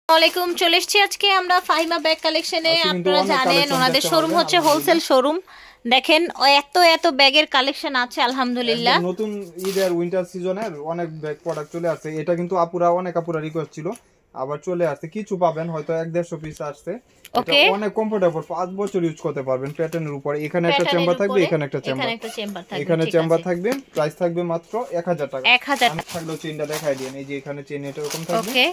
ওয়ালাইকুম, চলে এসেছি আজকে আমরা ফাহিমা ব্যাগ কালেকশনে। আপনারা জানেন ওনাদের শোরুম হচ্ছে হোলসেল শোরুম। দেখেন এত এত ব্যাগের কালেকশন আছে আলহামদুলিল্লাহ। নতুন ঈদের উইন্টার সিজনের অনেক ব্যাগ প্রোডাক্ট চলে আসছে। এটা কিন্তু অনেক আপুরা রিকোয়েস্ট ছিল, আবার চলে আসছে। কিছু পাবেন হয়তো 1-150 পিস আসছে। এটা অনেক কমফোর্টেবল, 5 বছর ইউজ করতে পারবেন। প্যাটার্নের উপরে এখানে একটা চেম্বার থাকবে, এখানে একটা চেম্বার, এখানে চেম্বার থাকবে। প্রাইস থাকবে মাত্র 1000 টাকা। 1000 থাকলেও চেইনটা দেখাই দেন। এই যে এখানে চেইন এটা এরকম থাকবে। ওকে,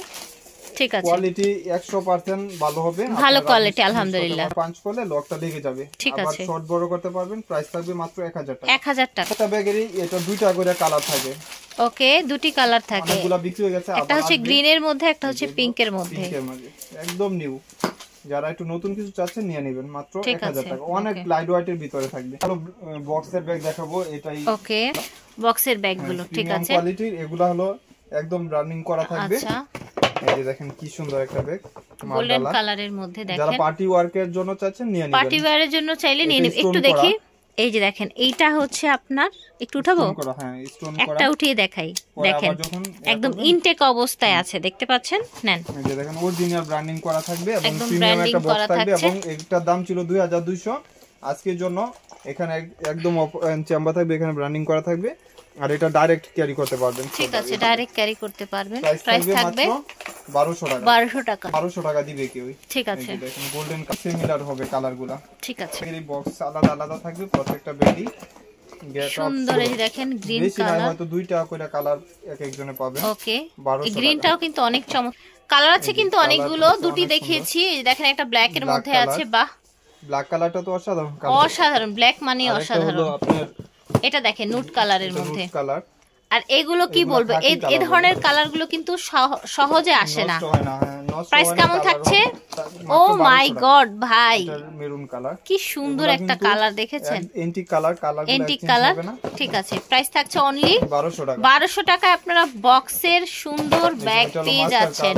ঠিক আছে। কোয়ালিটি 100% ভালো হবে, ভালো কোয়ালিটি আলহামদুলিল্লাহ। পাঁচ করলে লকটা লেগে যাবে। আবার শর্ট বড় করতে পারবেন। প্রাইস থাকবে মাত্র 1000 টাকা। 1000 টাকা। এটা ব্যাগেরই এটা দুইটা করে কালার থাকে। ওকে, দুটি কালার থাকে। অনেকগুলো বিক্রি হয়ে গেছে। একটা হচ্ছে গ্রিন এর মধ্যে, একটা হচ্ছে পিঙ্ক এর মধ্যে। একদম নিউ। যারা একটু নতুন কিছু চাচ্ছেন নিয়ে নেবেন, মাত্র 1000 টাকা। অনেক লাইট ওয়েটের ভিতরে থাকবে। ভালো বক্সের ব্যাগ দেখাবো। এটাই ওকে, বক্সের ব্যাগ গুলো ঠিক আছে। কোয়ালিটি এগুলা হলো একদম রানিং করা থাকবে। আচ্ছা, এই যে দেখেন কি সুন্দর একটা ব্যাগ, গোল্ডেন কালারের মধ্যে। দেখেন যারা পার্টি ওয়ার্কের জন্য চাচ্ছেন নিয়ে নেবেন। পার্টি ওয়্যারের জন্য চাইলে নিয়ে নেবেন। একটু দেখি, এই যে দেখেন এইটা হচ্ছে আপনার, একটু উঠাবো, একটা উঠিয়ে দেখাই। দেখেন একদম ইনটেক অবস্থায় আছে, দেখতে পাচ্ছেন। নেন, এই যে দেখেন অরিজিনাল ব্র্যান্ডিং করা থাকবে এবং প্রিমিয়াম একটা বক্স থাকবে। এবং এটার দাম ছিল 2200। আজকের জন্য এখানে একদম চেম্বার থাকবে, এখানে ব্র্যান্ডিং করা থাকবে। আর এটা ডাইরেক্ট ক্যারি করতে পারবেন। ঠিক আছে, ডাইরেক্ট ক্যারি করতে পারবেন। প্রাইস থাকবে 1200 টাকা। 1200 টাকা। 1200 টাকা দিবে কেউ। ঠিক আছে, দেখেন গোল্ডেন সিমিলার হবে কালারগুলো। ঠিক আছে। এই বক্স আলাদা আলাদা থাকবে প্রত্যেকটা ব্যাগই। সুন্দর। এই দেখেন গ্রিন কালার, হয়তো দুইটা করে কালার এক একজনে পাবে। ওকে, এই গ্রিনটাও কিন্তু অনেক চমৎকার কালার আছে, কিন্তু অনেকগুলো। দুটি দেখিয়েছি। এই দেখেন একটা ব্ল্যাক এর মধ্যে আছে। বাহ, ব্ল্যাক কালারটা তো অসাধারণ কালার। অসাধারণ, ব্ল্যাক মানে অসাধারণ। এটা দেখেন নুট কালারের মধ্যে। আর এগুলো কি বলবো, এই ধরনের কালারগুলো কিন্তু সহজে আসে না। প্রাইস কেমন থাকছে? ও মাই গড ভাই, মেরুন কালার, কি সুন্দর একটা কালার দেখেছেন। Antique colour, antique colour. ঠিক আছে, প্রাইস থাকছে অনলি 1200 টাকা। 1200 টাকায় আপনারা বক্সের সুন্দর ব্যাগ পেয়ে যাচ্ছেন।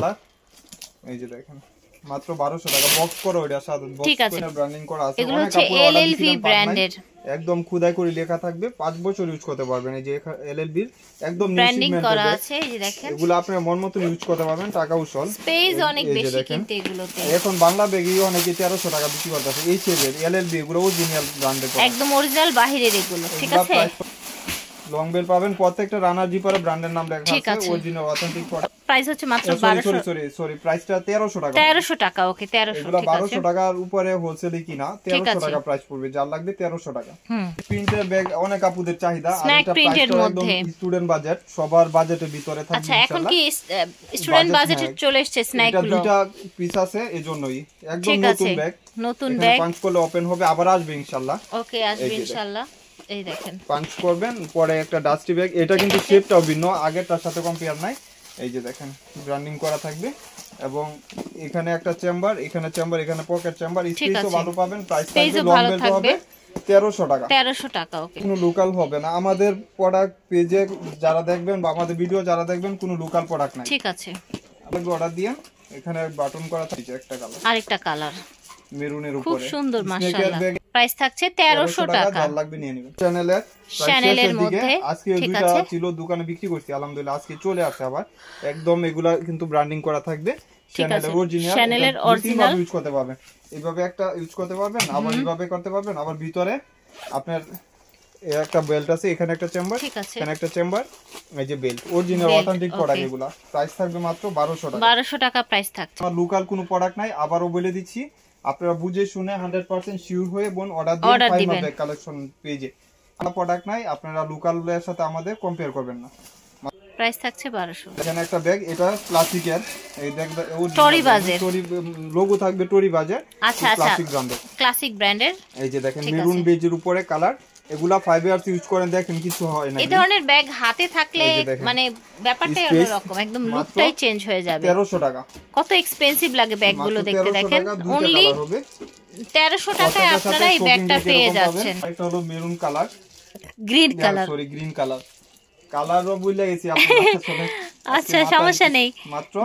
এই যে দেখেন মাত্র 1200 টাকা। বক্স করো, এটা সাধারণ বক্স করে ব্র্যান্ডিং করা আছে। এগুলো হচ্ছে এলএলভি ব্র্যান্ডের, একদম খোদাই করে লেখা থাকবে। 5 বছর ইউজ করতে পারবেন। এই যে এলএলবি একদম ব্র্যান্ডিং করা আছে। এই যে দেখেন এগুলো আপনার মন মতো ইউজ করতে পারবেন। টাকা উসল, স্পেস অনেক বেশি কিন্তু এগুলোতে। এখন বাংলা ব্যাগই অনেকে 1300 টাকা বিক্রি করতেছে। এই সেলের এলএলবি এগুলো অরিজিনাল ব্র্যান্ডের, একদম অরিজিনাল বাহিরের এগুলো। ঠিক আছে, লং বেল পাবেন। প্রত্যেকটা রানার জিপারে ব্র্যান্ডের নাম লেখা আছে, অরিজিনাল অথেন্টিক প্রোডাক্ট। প্রাইস হচ্ছে মাত্র 1200। সরি প্রাইসটা 1300 টাকা। 1300 টাকা। ওকে, 1300। এগুলো 1200 টাকার উপরে হোলসেলে কিনা 1300 টাকা প্রাইস পড়বে। যার লাগবে 1300 টাকা। প্রিন্টের ব্যাগ অনেক আপুদের চাহিদা। আর এটা প্রাইসটা একদম স্টুডেন্ট বাজেট, সবার বাজেটের ভিতরে থাকবে। আচ্ছা, এখন কি স্টুডেন্ট বাজেটে চলে এসেছে স্ন্যাক গুলো? এটা দুটো পিস আছে, এজন্যই একদম নতুন ব্যাগ। নতুন ব্যাগ পাঁচ করলে ওপেন হবে, আবার আসবে ইনশাআল্লাহ। ওকে, আসবে ইনশাআল্লাহ। এই দেখেন পাঞ্চ করবেন, পরে একটা ডাস্টি ব্যাগ। এটা কিন্তু শেপটাও ভিন্ন, আগেরটার সাথে কম্পেয়ার নাই। এই যে দেখেন ব্র্যান্ডিং করা থাকবে। এবং এখানে একটা চেম্বার, এখানে চেম্বার, এখানে পকেট চেম্বার। স্পেসও ভালো পাবেন। প্রাইস থাকবে লং বেল্ট হবে 1300 টাকা। 1300 টাকা। ওকে, কোনো লোকাল হবে না। আমাদের প্রোডাক্ট পেজে যারা দেখবেন বা আমাদের ভিডিও যারা দেখবেন, কোনো লোকাল প্রোডাক্ট নাই। ঠিক আছে, আপনাকে অর্ডার দিয়ে এখানে বাটন করা থাকছে একটা কালার, আরেকটা কালার মেরুনের উপরে, খুব সুন্দর মাশাআল্লাহ। প্রাইস থাকছে 1300 টাকা। যার লাগবে নিয়ে নেবেন। চ্যানেলের মধ্যে আজকে দুটো ছিল দোকানে বিক্রি করছি, আলহামদুলিল্লাহ আজকে চলে আসে আবার। একদম এগুলা কিন্তু ব্র্যান্ডিং করা থাকবে। চ্যানেলের অরিজিনাল ইউজ করতে পারবেন। এইভাবে একটা ইউজ করতে পারবেন, আবার এইভাবে করতে পারবেন। আবার ভিতরে আপনার একটা বেল্ট আছে, এখানে একটা চেম্বার, এখানে একটা চেম্বার। এই যে বেল্ট অরিজিনাল অথেন্টিক প্রোডাক্ট এগুলা। প্রাইস থাকবে মাত্র 1200 টাকা। 1200 টাকা প্রাইস থাকছে। আমার লোকাল কোনো প্রোডাক্ট নাই, আবারও বলে দিচ্ছি। আপনারা বুঝে শুনে 100% শিওর হয়ে অর্ডার দিন ফাইমা ব্যাগ কালেকশন পেজে। কোনো প্রোডাক্ট নাই, আপনারা লোকালের সাথে আমাদের কম্পেয়ার করবেন না। প্রাইস থাকছে 1200। এখানে একটা ব্যাগ, এটা ক্লাসিকের, এই দেখবেন টরি বাজের লোগো থাকবে, টরি বাজের। আচ্ছা আচ্ছা, ক্লাসিক ব্র্যান্ডের। এই যে দেখেন মেরুন বেজের উপরে কালার। এগুলা 5 ইয়ার্স ইউজ করেন, দেখেন কিছু হয় না। এই ধরনের ব্যাগ হাতে থাকলে মানে ব্যাপারটাই অন্যরকম, একদম লুকটাই চেঞ্জ হয়ে যাবে। 1300 টাকা। কত এক্সপেন্সিভ লাগে ব্যাগগুলো দেখতে। দেখেন অনলি 1300 টাকায় আপনারা এই ব্যাগটা পেয়ে যাচ্ছেন। এটা হলো maroon colour, green colour, sorry green colour. কালারও ভুলে গেছি আপনারা আসলে। আচ্ছা, সমস্যা নেই,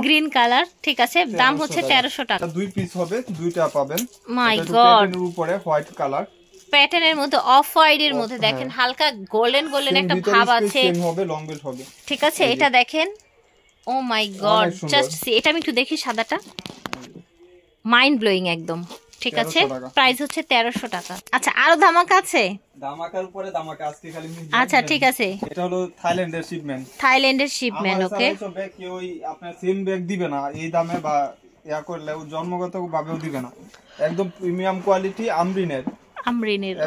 গ্রিন কালার। ঠিক আছে, দাম হচ্ছে 1300 টাকা। দুই পিস হবে, দুইটা পাবেন। মাই গড, এর উপরে হোয়াইট কালার, প্যাটার্নের মধ্যে অফ হোয়াইট এর মধ্যে দেখেন হালকা গোল্ডেন গোল্ডেন একটা ভাব আছে। চেন হবে, লং বেল্ট হবে। ঠিক আছে, এটা দেখেন ও মাই গড, জাস্ট সি। এটা আমি একটু দেখি সাদাটা, মাইন্ড ব্লোয়িং একদম। ঠিক আছে, প্রাইস হচ্ছে 1300 টাকা। আচ্ছা, আরো ধামাকা আছে? ধামাকার উপরে ধামাকা আজকে খালি। আচ্ছা ঠিক আছে, এটা হলো থাইল্যান্ডের শিপমেন্ট। থাইল্যান্ডের শিপমেন্ট। ওকে, সব ব্যাগ কেউ আপনার সেম ব্যাগ দিবে না এই দামে, বা ইয়া করলে জন্মগত ভাবেও দিবে না। একদম প্রিমিয়াম কোয়ালিটি আমরিনের।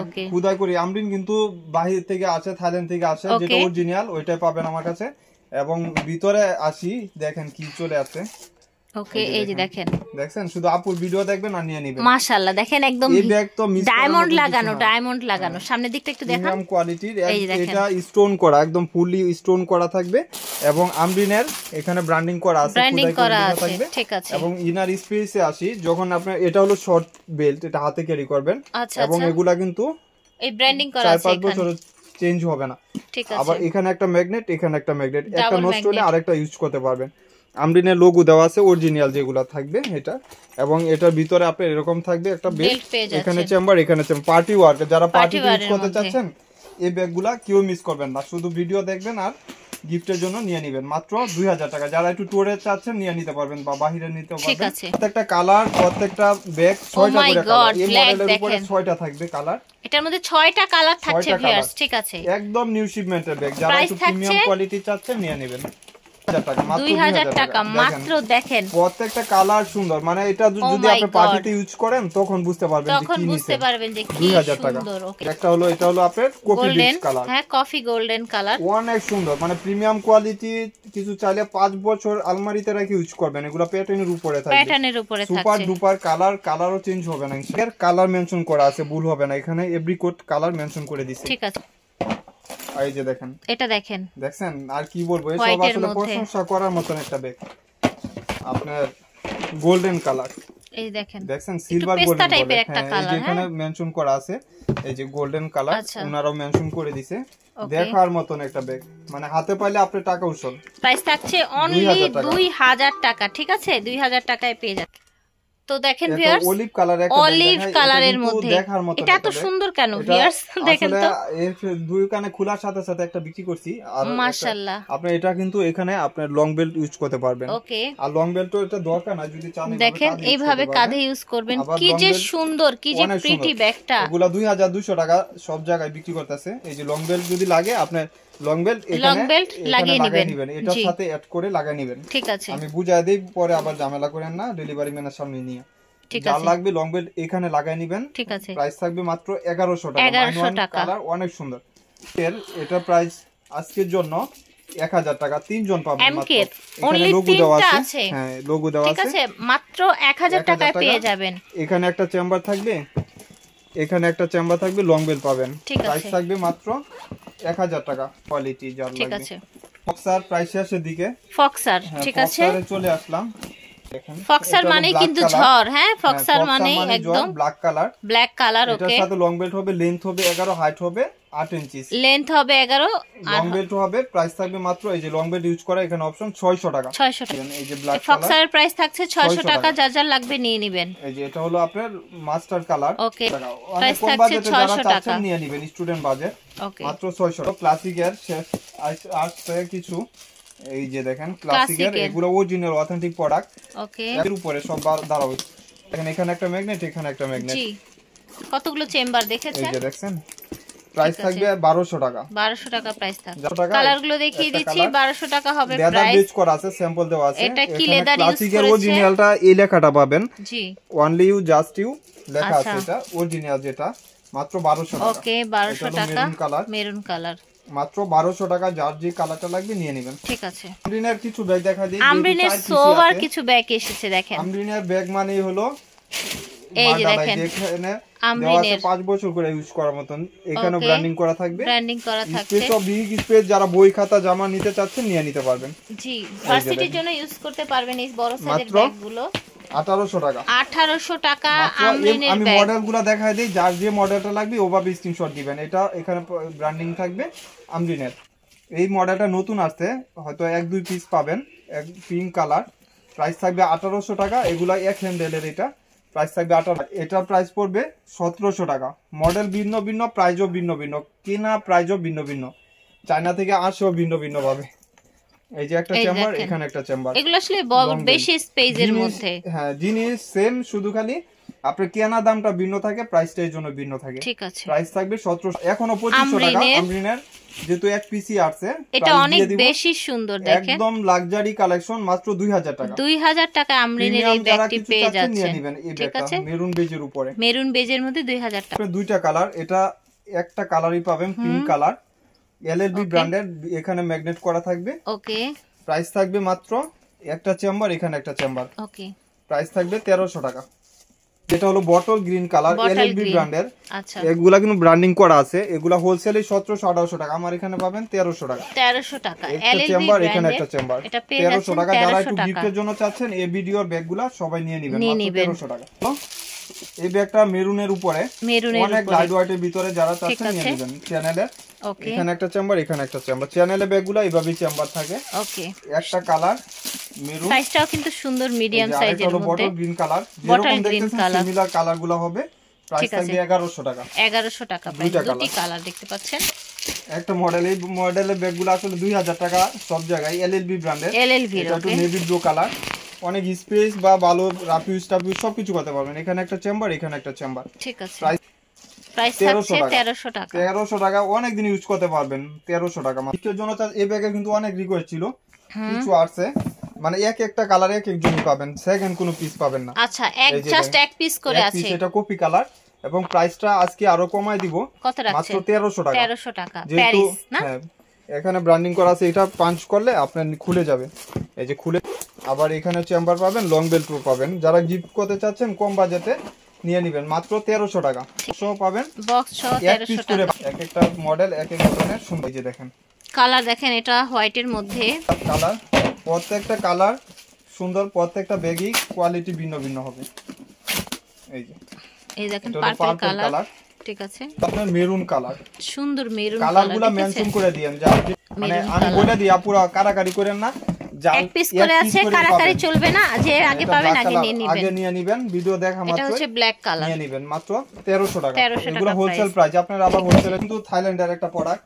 ওকে, খুদাই করি আমরিন কিন্তু বাহির থেকে আসে, থাইল্যান্ড থেকে আসে, যেটা অরিজিনাল ওইটাই পাবেন আমার কাছে। এবং ভিতরে আসি দেখেন কি চলে আসে। ওকে, এই যে দেখেন, দেখছেন, শুধু আপুর ভিডিও দেখবেন আর নিয়ে নেবেন। মাশাআল্লাহ, দেখেন একদম এই ব্যাগ তো ডায়মন্ড লাগানো। সামনের দিকটা একটু দেখান। প্রিমিয়াম কোয়ালিটির, এটা স্টোন করা, একদম ফুললি স্টোন করা থাকবে। এবং আমরিনের এখানে ব্র্যান্ডিং করা আছে, ঠিক আছে। এবং ইনার স্পেসে আসি, যখন আপনার এটা হলো শর্ট বেল্ট, এটা হাতে ক্যারি করবেন। এবং এগুলা কিন্তু এই ব্র্যান্ডিং করা আছে, 4-5 বছর চেঞ্জ হবে না। ঠিক আছে। আবার এখানে একটা ম্যাগনেট, এখানে একটা ম্যাগনেট, একটা নষ্ট হলে আরেকটা ইউজ করতে পারবেন। আমরিনের লোগো দেওয়া আছে অরিজিনাল যেগুলা থাকবে এটা। এবং এটার ভিতরে আপনার এরকম থাকবে একটা বেল্ট, এখানে চেম্বার, এখানে চেম্বার। পার্টি ওয়ার্ক, যারা পার্টি ইউজ করতে চাচ্ছেন এই ব্যাগগুলা কেউ মিস করবেন না, শুধু ভিডিও দেখবেন আর গিফটের জন্য নিয়ে নেবেন। মাত্র 2000 টাকা। যারা একটু ট্যুরে চাচ্ছেন নিয়ে নিতে পারবেন, বা বাহিরে নিতে পারবেন। প্রত্যেকটা কালার, প্রত্যেকটা ব্যাগ 6টা করে কালার। এই মডেলের উপরে 6টা থাকবে কালার। এটার মধ্যে 6টা কালার থাকছে ভিউয়ার্স। ঠিক আছে, একদম নিউ শিপমেন্টের ব্যাগ। যারা একটু প্রিমিয়াম কোয়ালিটি চাচ্ছেন নিয়ে নেবেন। 2000 টাকা মাত্র। দেখেন প্রত্যেকটা কালার সুন্দর, মানে এটা যদি আপনি পার্টিতে ইউজ করেন তখন বুঝতে পারবেন যে কি সুন্দর। ওকে, এটা হলো আপনার কফি বিচ কালার। হ্যাঁ, কফি গোল্ডেন কালার, অনেক সুন্দর, মানে প্রিমিয়াম কোয়ালিটি। কিছু চাইলে 5 বছর আলমারিতে রেখে ইউজ করবেন। এগুলো প্যাটার্নের উপরে থাকবে, সুপার ডুপার কালার, কালারও চেঞ্জ হবে না। এর কালার মেনশন করা আছে, ভুল হবে না। এখানে এভরি কোড কালার মেনশন করে দিয়েছে। ঠিক আছে, এই যে দেখেন, এটা দেখছেন, আর কি বলবো, এসব আসলে প্রশংসা করার মতন একটা ব্যাগ। আপনার গোল্ডেন কালার, এই দেখছেন, সিলভার গোল্ডেন টাইপের একটা কালার। এখানে মেনশন করা আছে এই যে গোল্ডেন কালার, ওনারাও মেনশন করে দিয়েছে। দেখার মতন একটা ব্যাগ, মানে হাতে পাইলে আপনার টাকা উসল। প্রাইস থাকছে অনলি 2000 টাকা। ঠিক আছে, 2000 টাকায় পেয়ে যাচ্ছে। তো দেখেন ভিউয়ার্স, অলিভ কালারের মধ্যে এটা এত সুন্দর কেন ভিউয়ার্স? দেখেন তো, এর দুই কানে খোলার সাথে সাথে একটা বিক্রি করছি। আর মাশাআল্লাহ, আপনি এটা কিন্তু এখানে আপনার লং বেল্ট ইউজ করতে পারবেন। ওকে, আর লং বেল্ট তো এটা দরকার না, যদি চান দেখেন এইভাবে কাঁধে ইউজ করবেন। কি যে সুন্দর, কি যে প্রিটি ব্যাগটা। এগুলা 2200 টাকা সব জায়গায় বিক্রি করতেছে। এই যে লং বেল্ট যদি লাগে, আপনার লং বেল্ট লাগিয়ে নেবেন, এটার সাথে অ্যাড করে লাগিয়ে নেবেন। ঠিক আছে, আমি বুঝাই দেই, পরে আবার ঝামেলা করেন না ডেলিভারি ম্যানের সামনে নিয়ে। যা লাগবে লং বেল্ট এখানে লাগাই নেবেন। ঠিক আছে, প্রাইস থাকবে মাত্র 1100 টাকা। 1100 টাকা, কালার অনেক সুন্দর। এটা প্রাইস আজকের জন্য 1000 টাকা, 3 জন পাবেন মাত্র। এখানে লোগো দেওয়া আছে। হ্যাঁ, লোগো দেওয়া আছে। ঠিক আছে, মাত্র 1000 টাকায় পেয়ে যাবেন। এখানে একটা চেম্বার থাকবে, এখানে একটা চেম্বার থাকবে, লং বেল্ট পাবেন। প্রাইস থাকবে মাত্র 1000 টাকা। কোয়ালিটি যা লাগবে। ঠিক আছে, ফক্সার প্রাইস শেষের দিকে। ফক্সার, ঠিক আছে, ফক্সারে চলে আসলাম। ফক্সার মানে কিন্তু ঝড়। হ্যাঁ, ফক্সার মানে একদম ব্ল্যাক কালার। ওকে, এটার সাথে লং বেল্ট হবে, লেন্থ হবে 11, হাইট হবে 8 ইঞ্চি। লেন্থ হবে 11, লং বেল্ট হবে। প্রাইস থাকবে মাত্র, এই যে লং বেল্ট ইউজ করা, এখানে অপশন 600 টাকা। 600 টাকা। এই যে ব্ল্যাক কালার, ফক্সারের প্রাইস থাকছে 600 টাকা। যার লাগবে নিয়ে নেবেন। এই যে এটা হলো আপনার মাস্টার কালার। ওকে, প্রাইস থাকছে 600 টাকা। নিয়ে নেবেন স্টুডেন্ট বাজেট। ওকে, মাত্র 600। ক্লাসিকের শেষ আসছে কিছু, এই যে দেখেন ক্লাসিকের, এগুলো অরিজিনাল অথেন্টিক প্রোডাক্ট। ওকে, এর উপরে সব দাঁড়াবে। এখানে একটা ম্যাগনেট, এখানে একটা ম্যাগনেট। জি, কতগুলো চেম্বার দেখেছেন? এই যে দেখছেন, প্রাইস থাকবে 1200 টাকা। 1200 টাকা প্রাইস থাকবে। কালারগুলো দেখিয়ে দিচ্ছি। 1200 টাকা হবে প্রাইস। লেদার বেজ করা আছে, স্যাম্পল দেওয়া আছে। এটা কি লেদার ইউজ করেছে? ক্লাসিকের অরিজিনালটা এই লেখাটা পাবেন। জি, অনলি ইউ জাস্ট ইউ লেখা আছে। এটা অরিজিনাল, যেটা মাত্র 1200 টাকা। ওকে, 1200 টাকা। মেরুন কালার মাত্র 1200 টাকা। যার যে কালারটা লাগবে নিয়ে নেবেন। ঠিক আছে, আমরিনের কিছু ব্যাগ দেখা দিই। আমরিনের সোবার কিছু ব্যাগ এসেছে। দেখেন, আমরিনের ব্যাগ মানে হলো এই যে দেখেন, এখানে আমরিনের 5 বছর করে ইউজ করার মতন। এখানে ব্র্যান্ডিং করা থাকবে। স্পেস অফ বিগ স্পেস, যারা বই খাতা জামা নিতে চাচ্ছেন নিয়ে নিতে পারবেন। জি, ভার্সিটির জন্য ইউজ করতে পারবেন এই বড় সাইজের ব্যাগগুলো। 1800 টাকা। 1800 টাকা আমরিনের ব্যাগ। আমি মডেলগুলো দেখাই দেই, যার যে মডেলটা লাগবে ওভাবে স্ক্রিনশট দিবেন। এটা এখানে ব্র্যান্ডিং থাকবে আমরিনের। এই মডেলটা নতুন আসছে, হয়তো 1-2 পিস পাবেন। এক পিঙ্ক কালার। প্রাইস থাকবে 1800 টাকা। এগুলা এক হ্যান্ডেলের, এটা প্রাইস থাকবে 1800। এটা প্রাইস পড়বে 1700 টাকা। মডেল ভিন্ন ভিন্ন, প্রাইসও ভিন্ন ভিন্ন, কেনা প্রাইসও ভিন্ন ভিন্ন। চায়না থেকে আসেও ভিন্ন ভিন্ন ভাবে। এই যে একটা চেম্বার, এখানে একটা চেম্বার। এগুলো আসলে বেশি স্পেসের মধ্যে। হ্যাঁ, জিনিস সেম, শুধু খালি আপনার কেনা দামটা ভিন্ন থাকে, প্রাইসটা এর জন্য ভিন্ন থাকে। ঠিক আছে, প্রাইস থাকবে 1700, এখনো 2500 টাকা। আমরিনের যেহেতু এক পিসি আছে, এটা অনেক বেশি সুন্দর, দেখেন একদম লাক্সারি কালেকশন, মাত্র 2000 টাকা। 2000 টাকা আমরিনের এই ব্যাগটি পেয়ে যাচ্ছেন। ঠিক আছে, মেরুন বেজের উপরে, মেরুন বেজের মধ্যে 2000 টাকা। দুইটা কালার, এটা একটা কালারই পাবেন, পিঙ্ক কালার, এলএলবি ব্র্যান্ডের, এখানে ম্যাগনেট করা থাকবে। ওকে, প্রাইস থাকবে মাত্র, একটা চেম্বার, এখানে একটা চেম্বার। ওকে, প্রাইস থাকবে 1300 টাকা। এটা হলো বটল গ্রিন কালার, এলএলবি ব্র্যান্ডের। আচ্ছা, এগুলা কিন্তু ব্র্যান্ডিং করা আছে, এগুলা হোলসেলে 1700-1800 টাকা, আমার এখানে পাবেন 1300 টাকা। 1300 টাকা একটা চেম্বার, এখানে একটা চেম্বার, 1300 টাকা। যারা একটু গিফটের জন্য চাচ্ছেন, এই ভিডিওর ব্যাগগুলা সবাই নিয়ে নেবেন মাত্র 1300 টাকা। এই ব্যাগটা মেরুনের উপরে, অনেক লাইট ওয়েটের ভিতরে, যারা চাচ্ছেন নিয়ে নেবেন। চ্যানেলে এখানে একটা চেম্বার, এখানে একটা চেম্বার। চ্যানেলে ব্যাগগুলা এইভাবেই চেম্বার থাকে। ওকে, একটা কালার মেরুন, সাইজটাও কিন্তু সুন্দর, মিডিয়াম সাইজের মধ্যে। বটল গ্রিন কালার, যেরকম দেখতেছেন সিমিলার কালারগুলো হবে। প্রাইস থাকবে 1100 টাকা। 1100 টাকা প্রাইস, দুটি কালার দেখতে পাচ্ছেন। একটা মডেল, এই মডেলের ব্যাগগুলো আসলে 2000 টাকা সব জায়গায়, এলএলবি ব্র্যান্ডের। এটা একটু নেভি ব্লু কালার, অনেক স্পেস বা ভালো রাফিউজ টাফিউজ সবকিছু করতে পারবেন। এখানে একটা চেম্বার, এখানে একটা চেম্বার। ঠিক আছে, প্রাইস থাকছে 1300 টাকা। 1300 টাকা, অনেক দিন ইউজ করতে পারবেন 1300 টাকা। গিফটের জন্য এই ব্যাগে কিন্তু অনেক রিকোয়েস্ট ছিল, কিছু আসছে, মানে একটা কালারে এক জনই পাবেন, সেকেন্ড কোনো পিস পাবেন না। আচ্ছা, জাস্ট এক পিস করে আছে, এটা কপি কালার, এবং প্রাইসটা আজকে আরো কমাই দিব। কত রাখছেন? মাত্র 1300 টাকা। 1300 টাকা, প্যারিস না? হ্যাঁ, এখানে ব্র্যান্ডিং করা আছে, এটা পাঞ্চ করলে আপনার খুলে যাবে, এই যে খুলে। আবার এখানে চেম্বার পাবেন, লং বেল প্রো পাবেন। যারা গিফট করতে চাচ্ছেন কম বাজেটে, নিয়ে নেবেন মাত্র 1300 টাকা। সহ পাবেন, বক্স সহ 1300 টাকা। এক একটা মডেল এক এক ধরনের সুন্দর, এই যে দেখেন কালার, দেখেন এটা হোয়াইটের মধ্যে কালার, প্রত্যেকটা কালার সুন্দর, প্রত্যেকটা ব্যাগই কোয়ালিটি ভিন্ন ভিন্ন হবে। এই যে, এই দেখেন পার্পল কালার। ঠিক আছে, আপনার মেরুন কালার, সুন্দর মেরুন কালারগুলো মেনশন করে দিয়েন, যা মানে আমি বলে দিই, পুরো কারাকারি করেন না। এক পিস করে আছে, কারাকারি চলবে না, যে আগে পাবেন আগে নিয়ে নেবেন। আগে নিয়ে নেবেন, ভিডিও দেখা মাত্র। এটা হচ্ছে ব্ল্যাক কালার, নিয়ে নেবেন মাত্র 1300 টাকা। এগুলো হোলসেল প্রাইস, আপনারা আবার হোলসেলে। কিন্তু থাইল্যান্ডের একটা প্রোডাক্ট,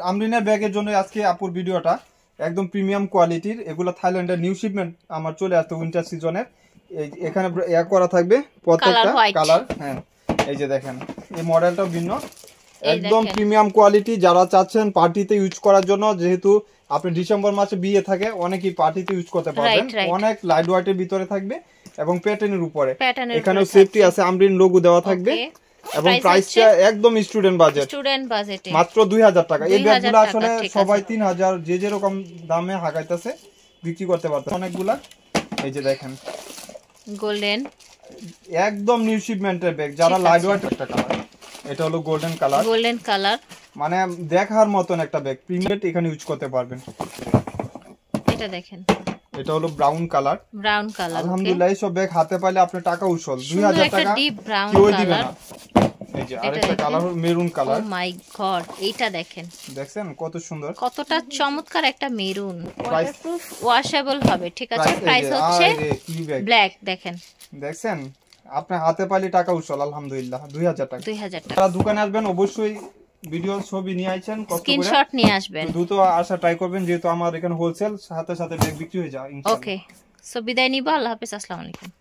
আমরিনের ব্যাগের জন্য আজকে আপুর ভিডিওটা একদম প্রিমিয়াম কোয়ালিটির। এগুলো থাইল্যান্ডের নিউ শিপমেন্ট আমার চলে আসছে উইন্টার সিজনের। এখানে ইয়া করা থাকবে প্রত্যেকটা কালার। হ্যাঁ, এই যে দেখেন, এই মডেলটাও ভিন্ন, একদম প্রিমিয়াম কোয়ালিটি। যারা চাচ্ছেন পার্টিতে ইউজ করার জন্য, যেহেতু আপনি ডিসেম্বর মাসে বিয়ে থাকে, অনেকেই পার্টিতে ইউজ করতে পারবেন। অনেক লাইট ওয়েটের ভিতরে থাকবে এবং প্যাটার্নের উপরে, এখানেও সেফটি আছে, আমরিন লোগো দেওয়া থাকবে। এবং প্রাইসটা একদম স্টুডেন্ট বাজেটে মাত্র 2000 টাকা। এই ব্যাগগুলো আসলে সবাই 3000 যে যেরকম দামে হাঁকাইতেছে বিক্রি করতে পারতেছে অনেকগুলা। এই যে দেখেন গোল্ডেন, একদম নিউ শিপমেন্টের ব্যাগ, যারা লাইট ওয়েট। একটা কালার, এটা হলো গোল্ডেন কালার, মানে দেখার মতন একটা ব্যাগ, প্রিমিয়াম, এখানে ইউজ করতে পারবেন। এটা দেখেন, এটা হলো ব্রাউন কালার। আলহামদুলিল্লাহ, এই সব ব্যাগ হাতে পাইলে আপনার টাকা উসল। 2000 টাকা কেউ দিবে না। এই যে আরেকটা কালার, মেরুন কালার। ও মাই গড, এইটা দেখেন, দেখছেন কত সুন্দর, কতটা চমৎকার একটা মেরুন, ওয়াটারপ্রুফ, ওয়াশেবল হবে। ঠিক আছে, প্রাইস হচ্ছে ব্ল্যাক। দেখছেন আপনি হাতে পাইলে টাকা উসল। আলহামদুলিল্লাহ, 2000 টাকা। যারা দোকানে আসবেন অবশ্যই ভিডিও ছবি নিয়ে আইছেন, স্ক্রিনশট নিয়ে আসবেন, দ্রুত আসা ট্রাই করবেন, যেহেতু আমার এখানে হোলসেল, সাথে সাথে ব্যাগ বিক্রি হয়ে যায়। ওকে, সো বিদায় নিব। আল্লাহ হাফেজ, আসসালামু আলাইকুম।